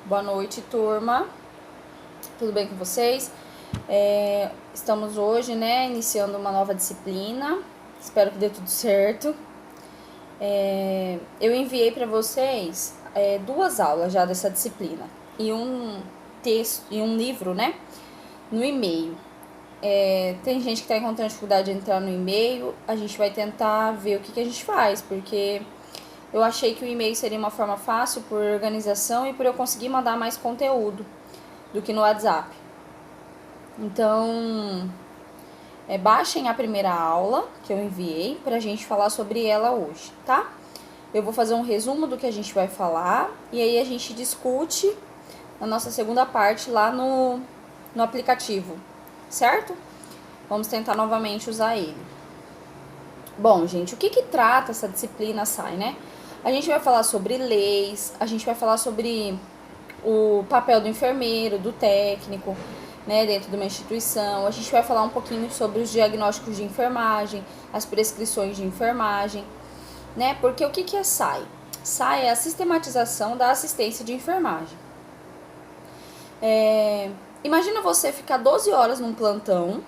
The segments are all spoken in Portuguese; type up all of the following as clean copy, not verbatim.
Boa noite, turma. Tudo bem com vocês? Estamos hoje, iniciando uma nova disciplina. Espero que dê tudo certo. Eu enviei para vocês 2 aulas já dessa disciplina e um texto e um livro, no e-mail. Tem gente que está encontrando dificuldade de entrar no e-mail. A gente vai tentar ver o que a gente faz, porque eu achei que o e-mail seria uma forma fácil por organização e por eu conseguir mandar mais conteúdo do que no WhatsApp. Então, baixem a primeira aula que eu enviei pra gente falar sobre ela hoje, tá? Eu vou fazer um resumo do que a gente vai falar e aí a gente discute na nossa segunda parte lá no aplicativo, certo? Vamos tentar novamente usar ele. Bom, gente, o que trata essa disciplina SAI, A gente vai falar sobre leis, a gente vai falar sobre o papel do enfermeiro, do técnico, dentro de uma instituição. A gente vai falar um pouquinho sobre os diagnósticos de enfermagem, as prescrições de enfermagem, Porque o que é SAI? SAI é a sistematização da assistência de enfermagem. Imagina você ficar 12 horas num plantão,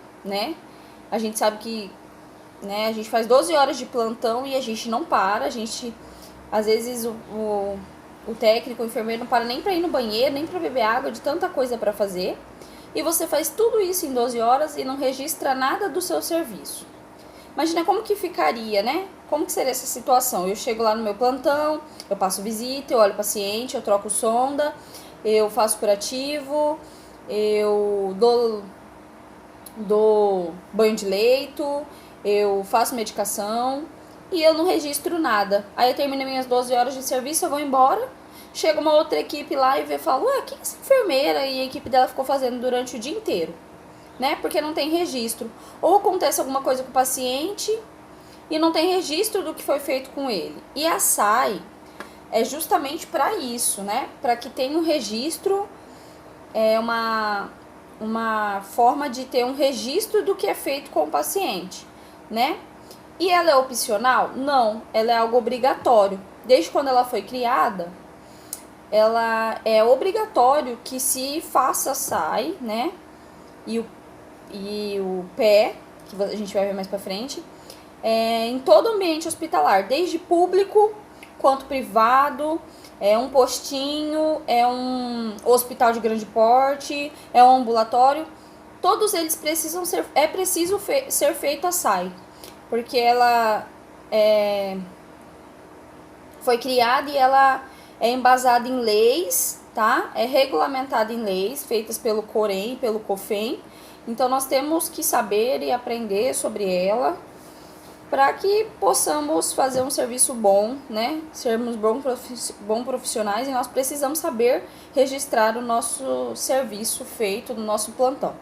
A gente sabe que a gente faz 12 horas de plantão e a gente não para, às vezes o técnico, o enfermeiro não para nem para ir no banheiro, nem para beber água, de tanta coisa para fazer. E você faz tudo isso em 12 horas e não registra nada do seu serviço. Imagina como que ficaria, Como que seria essa situação? Eu chego lá no meu plantão, eu passo visita, eu olho o paciente, eu troco sonda, eu faço curativo, eu dou banho de leito, eu faço medicação e eu não registro nada. Aí eu termino minhas 12 horas de serviço, eu vou embora, chega uma outra equipe lá e fala, o que essa enfermeira e a equipe dela ficou fazendo durante o dia inteiro? Porque não tem registro. Ou acontece alguma coisa com o paciente e não tem registro do que foi feito com ele. E a SAI é justamente para isso, Para que tenha um registro, uma forma de ter um registro do que é feito com o paciente, E ela é opcional? Não, ela é algo obrigatório. Desde quando ela foi criada, ela é obrigatório que se faça SAI, E o PE, que a gente vai ver mais pra frente, em todo ambiente hospitalar, desde público quanto privado, um postinho, um hospital de grande porte, um ambulatório, todos eles precisam ser, preciso ser feito a SAI, porque ela foi criada e ela é embasada em leis, tá? É regulamentada em leis feitas pelo COREM e pelo COFEM. Então, nós temos que saber e aprender sobre ela para que possamos fazer um serviço bom, Sermos bons profissionais e nós precisamos saber registrar o nosso serviço feito no nosso plantão,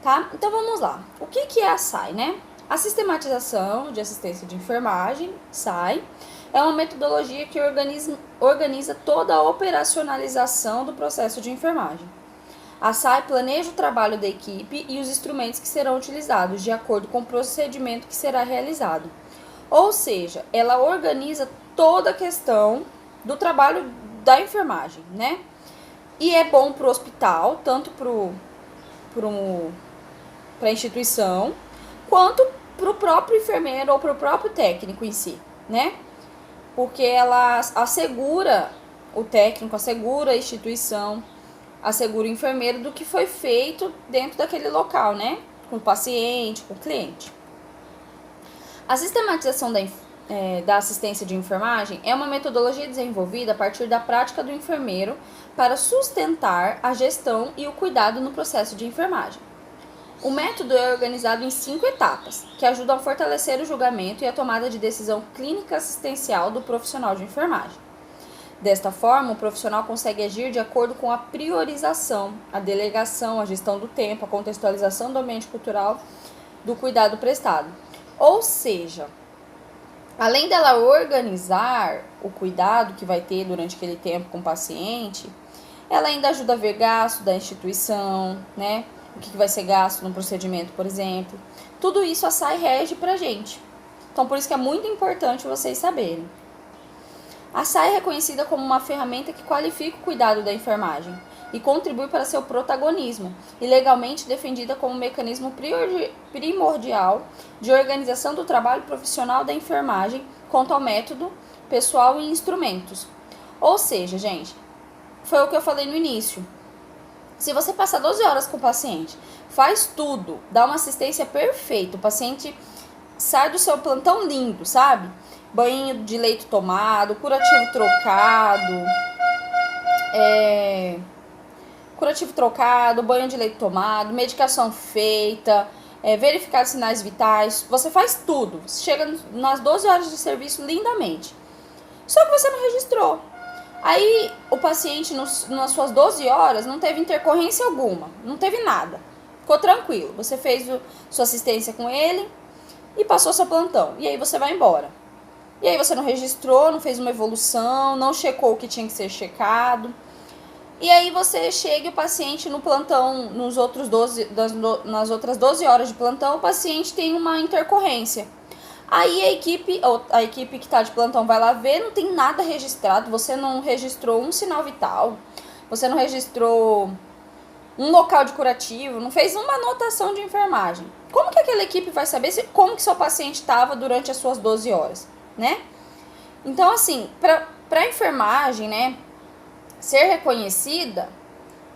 tá? Então, vamos lá. O que é a SAI, A sistematização de assistência de enfermagem, SAI, é uma metodologia que organiza toda a operacionalização do processo de enfermagem. A SAI planeja o trabalho da equipe e os instrumentos que serão utilizados, de acordo com o procedimento que será realizado. Ou seja, ela organiza toda a questão do trabalho da enfermagem, E é bom para o hospital, tanto para a instituição, quanto para o próprio enfermeiro ou para o próprio técnico em si, Porque ela assegura o técnico, assegura a instituição, assegura o enfermeiro do que foi feito dentro daquele local, Com o paciente, com o cliente. A sistematização da assistência de enfermagem é uma metodologia desenvolvida a partir da prática do enfermeiro para sustentar a gestão e o cuidado no processo de enfermagem. O método é organizado em 5 etapas, que ajudam a fortalecer o julgamento e a tomada de decisão clínica assistencial do profissional de enfermagem. Desta forma, o profissional consegue agir de acordo com a priorização, a delegação, a gestão do tempo, a contextualização do ambiente cultural, do cuidado prestado. Ou seja, além dela organizar o cuidado que vai ter durante aquele tempo com o paciente, ela ainda ajuda a ver gasto da instituição, O que vai ser gasto no procedimento, por exemplo. Tudo isso a SAI rege pra gente. Então, por isso que é muito importante vocês saberem. A SAI é reconhecida como uma ferramenta que qualifica o cuidado da enfermagem e contribui para seu protagonismo, e legalmente defendida como um mecanismo primordial de organização do trabalho profissional da enfermagem quanto ao método, pessoal e instrumentos. Ou seja, gente, foi o que eu falei no início. Se você passar 12 horas com o paciente, faz tudo, dá uma assistência perfeita, o paciente sai do seu plantão lindo, sabe? Banho de leito tomado, curativo trocado, banho de leite tomado, medicação feita, verificar sinais vitais. Você faz tudo. Chega nas 12 horas de serviço lindamente. Só que você não registrou. Aí o paciente, nas suas 12 horas, não teve intercorrência alguma. Não teve nada. Ficou tranquilo. Você fez sua assistência com ele e passou seu plantão. E aí você vai embora. E aí você não registrou, não fez uma evolução, não checou o que tinha que ser checado. E aí você chega e o paciente no plantão, nas outras 12 horas de plantão, o paciente tem uma intercorrência. Aí a equipe que está de plantão vai lá ver, não tem nada registrado, você não registrou um sinal vital, você não registrou um local de curativo, não fez uma anotação de enfermagem. Como que aquela equipe vai saber como que seu paciente estava durante as suas 12 horas, né? Então, assim, para a enfermagem, né, ser reconhecida,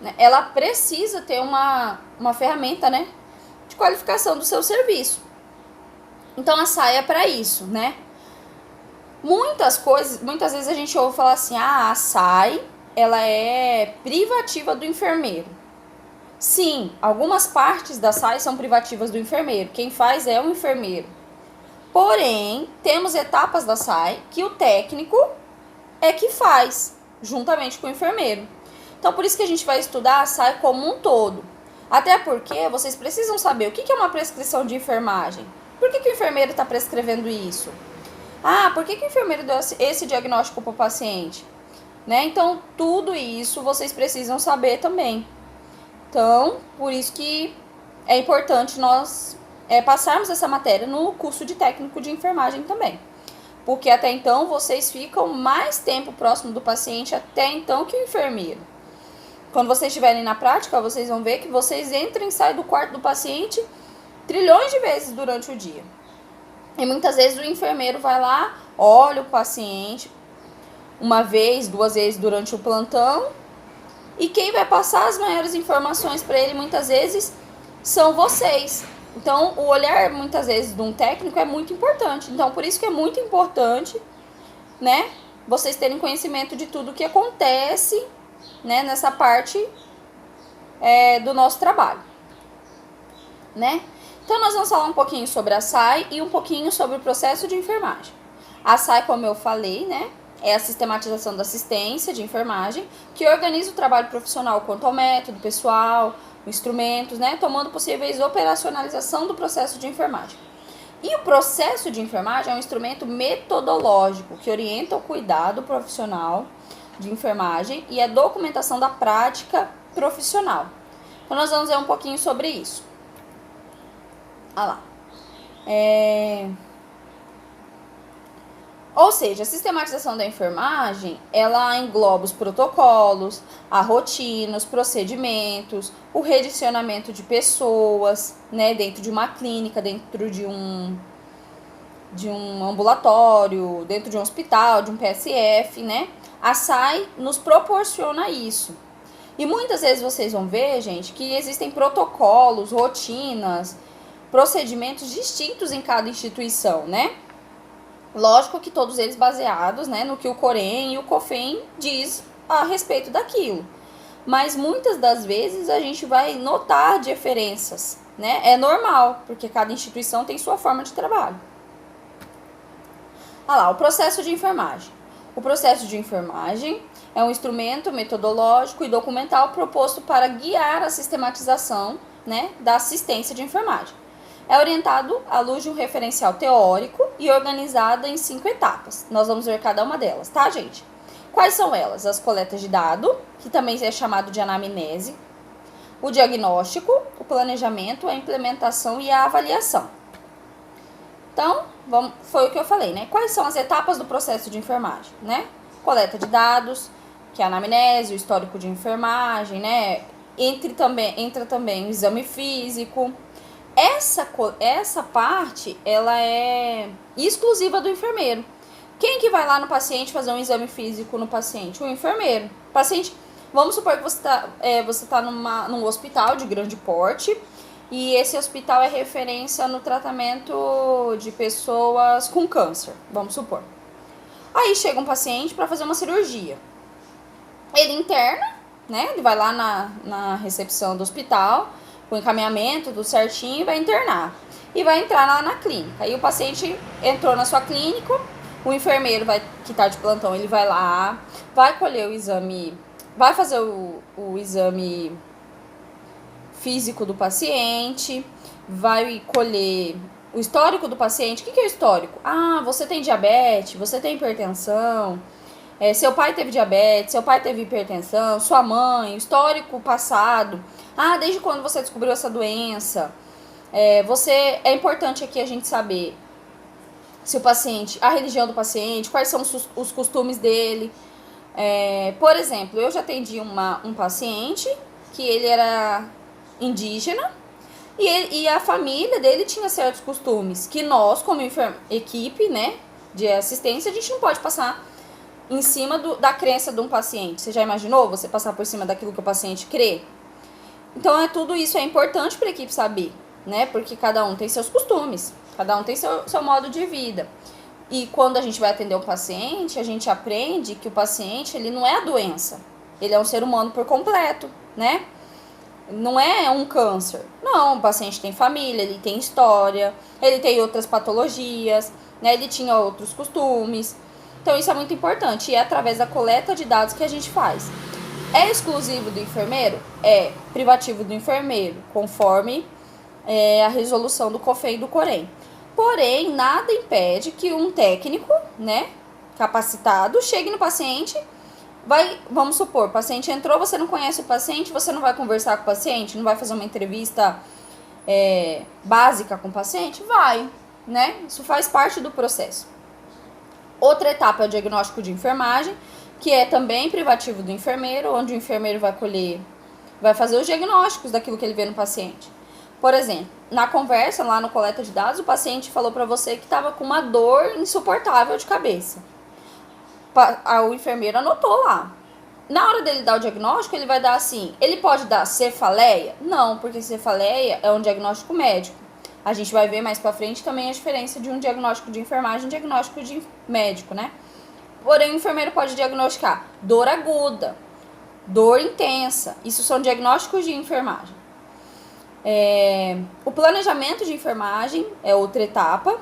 né, ela precisa ter uma ferramenta, né, de qualificação do seu serviço. Então a SAI é para isso, né? Muitas vezes a gente ouve falar assim, a SAI, ela é privativa do enfermeiro. Sim, algumas partes da SAI são privativas do enfermeiro, quem faz é o enfermeiro. Porém, temos etapas da SAI que o técnico é que faz, juntamente com o enfermeiro. Então, por isso que a gente vai estudar a SAI como um todo. Até porque vocês precisam saber o que é uma prescrição de enfermagem. Por que o enfermeiro está prescrevendo isso? Por que o enfermeiro deu esse diagnóstico para o paciente? Né? Então, tudo isso vocês precisam saber também. Então, por isso que é importante nós passarmos essa matéria no curso de técnico de enfermagem também. Porque até então vocês ficam mais tempo próximo do paciente até então que o enfermeiro. Quando vocês estiverem na prática, vocês vão ver que vocês entram e saem do quarto do paciente trilhões de vezes durante o dia. E muitas vezes o enfermeiro vai lá, olha o paciente uma vez, 2 vezes durante o plantão, e quem vai passar as maiores informações para ele muitas vezes são vocês. Então, o olhar, muitas vezes, de um técnico é muito importante. Então, por isso que é muito importante, né, vocês terem conhecimento de tudo que acontece, né, nessa parte do nosso trabalho, né? Então, nós vamos falar um pouquinho sobre a SAI e um pouquinho sobre o processo de enfermagem. A SAI, como eu falei, né, é a sistematização da assistência de enfermagem, que organiza o trabalho profissional quanto ao método, pessoal, instrumentos, né, tomando possíveis operacionalização do processo de enfermagem. E o processo de enfermagem é um instrumento metodológico que orienta o cuidado profissional de enfermagem e a documentação da prática profissional. Então, nós vamos ver um pouquinho sobre isso. Olha lá. Ou seja, a sistematização da enfermagem, ela engloba os protocolos, a rotina, os procedimentos, o redicionamento de pessoas, né, dentro de uma clínica, dentro de um ambulatório, dentro de um hospital, de um PSF, né? A SAI nos proporciona isso. E muitas vezes vocês vão ver, gente, que existem protocolos, rotinas, procedimentos distintos em cada instituição, né? Lógico que todos eles baseados, né, no que o Corém e o COFEM diz a respeito daquilo. Mas muitas das vezes a gente vai notar diferenças, né? É normal, porque cada instituição tem sua forma de trabalho. Olha lá, o processo de enfermagem. O processo de enfermagem é um instrumento metodológico e documental proposto para guiar a sistematização, né, da assistência de enfermagem. É orientado à luz de um referencial teórico e organizado em 5 etapas. Nós vamos ver cada uma delas, tá, gente? Quais são elas? As coletas de dado, que também é chamado de anamnese, o diagnóstico, o planejamento, a implementação e a avaliação. Então, foi o que eu falei, né? Quais são as etapas do processo de enfermagem, né? coleta de dados, que é a anamnese, o histórico de enfermagem, né? Entra também o exame físico. Essa parte, ela é exclusiva do enfermeiro. Quem que vai lá no paciente fazer um exame físico no paciente? O enfermeiro. Paciente, vamos supor que você tá num hospital de grande porte e esse hospital é referência no tratamento de pessoas com câncer, vamos supor. Aí chega um paciente para fazer uma cirurgia. Ele interna, né? Ele vai lá na recepção do hospital, com encaminhamento, tudo certinho, e vai internar. E vai entrar lá na clínica. Aí o paciente entrou na sua clínica, o enfermeiro que tá de plantão, ele vai lá, vai colher o exame, vai fazer o exame físico do paciente, vai colher o histórico do paciente. O que é o histórico? Ah, você tem diabetes, você tem hipertensão, seu pai teve diabetes, seu pai teve hipertensão, sua mãe, o histórico passado. Ah, desde quando você descobriu essa doença? É importante aqui a gente saber se o paciente, a religião do paciente, quais são os costumes dele. Por exemplo, eu já atendi um paciente que ele era indígena e a família dele tinha certos costumes que nós, como equipe, né, de assistência, a gente não pode passar em cima da crença de um paciente. Você já imaginou você passar por cima daquilo que o paciente crê? Então, tudo isso é importante para a equipe saber, né? Porque cada um tem seus costumes, cada um tem seu modo de vida. E quando a gente vai atender um paciente, a gente aprende que o paciente, ele não é a doença. Ele é um ser humano por completo, né? Não é um câncer. Não, o paciente tem família, ele tem história, ele tem outras patologias, né? Ele tinha outros costumes. Então, isso é muito importante. E é através da coleta de dados que a gente faz. É exclusivo do enfermeiro? É privativo do enfermeiro, conforme a resolução do COFEM e do COREM. Porém, nada impede que um técnico, né, capacitado, chegue no paciente, vamos supor, o paciente entrou, você não conhece o paciente, você não vai conversar com o paciente, não vai fazer uma entrevista básica com o paciente? Vai, né? Isso faz parte do processo. Outra etapa é o diagnóstico de enfermagem, que é também privativo do enfermeiro, onde o enfermeiro vai fazer os diagnósticos daquilo que ele vê no paciente. Por exemplo, na conversa lá no coleta de dados, o paciente falou para você que estava com uma dor insuportável de cabeça. O enfermeiro anotou lá. Na hora dele dar o diagnóstico, ele vai dar assim, ele pode dar cefaleia? Não, porque cefaleia é um diagnóstico médico. A gente vai ver mais pra frente também a diferença de um diagnóstico de enfermagem e um diagnóstico de médico, né? Porém, o enfermeiro pode diagnosticar dor aguda, dor intensa. Isso são diagnósticos de enfermagem. O planejamento de enfermagem é outra etapa,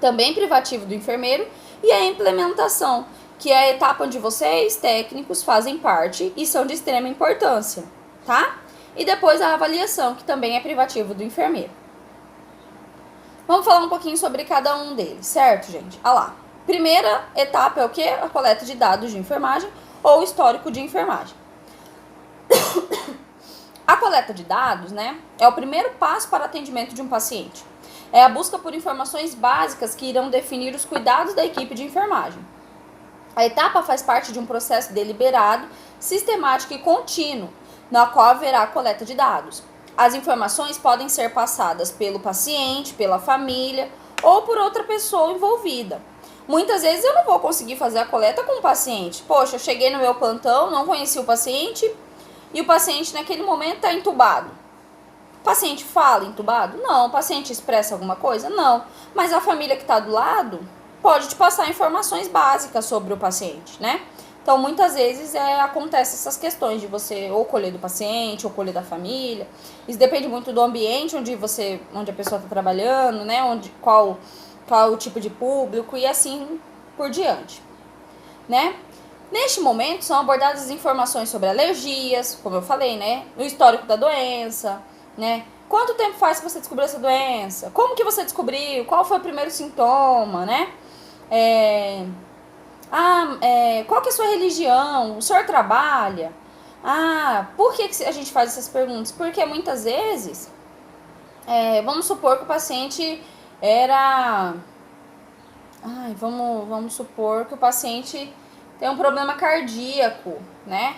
também privativo do enfermeiro. E a implementação, que é a etapa onde vocês, técnicos, fazem parte e são de extrema importância, tá? E depois a avaliação, que também é privativo do enfermeiro. Vamos falar um pouquinho sobre cada um deles, certo, gente? Olha lá. Primeira etapa é o quê? A coleta de dados de enfermagem ou histórico de enfermagem. A coleta de dados, né, é o primeiro passo para o atendimento de um paciente. É a busca por informações básicas que irão definir os cuidados da equipe de enfermagem. A etapa faz parte de um processo deliberado, sistemático e contínuo, na qual haverá a coleta de dados. As informações podem ser passadas pelo paciente, pela família ou por outra pessoa envolvida. Muitas vezes eu não vou conseguir fazer a coleta com o paciente. Poxa, eu cheguei no meu plantão, não conheci o paciente e o paciente naquele momento está entubado. O paciente fala entubado? Não. O paciente expressa alguma coisa? Não. Mas a família que está do lado pode te passar informações básicas sobre o paciente, né? Então, muitas vezes acontece essas questões de você ou colher do paciente, ou colher da família. Isso depende muito do ambiente onde a pessoa está trabalhando, né? Qual o tipo de público e assim por diante, né? Neste momento, são abordadas as informações sobre alergias, como eu falei, né? O histórico da doença, né? Quanto tempo faz que você descobriu essa doença? Como que você descobriu? Qual foi o primeiro sintoma, né? Qual que é a sua religião? O senhor trabalha? Por que a gente faz essas perguntas? Porque muitas vezes, vamos supor que o paciente era... vamos supor que o paciente tem um problema cardíaco, né?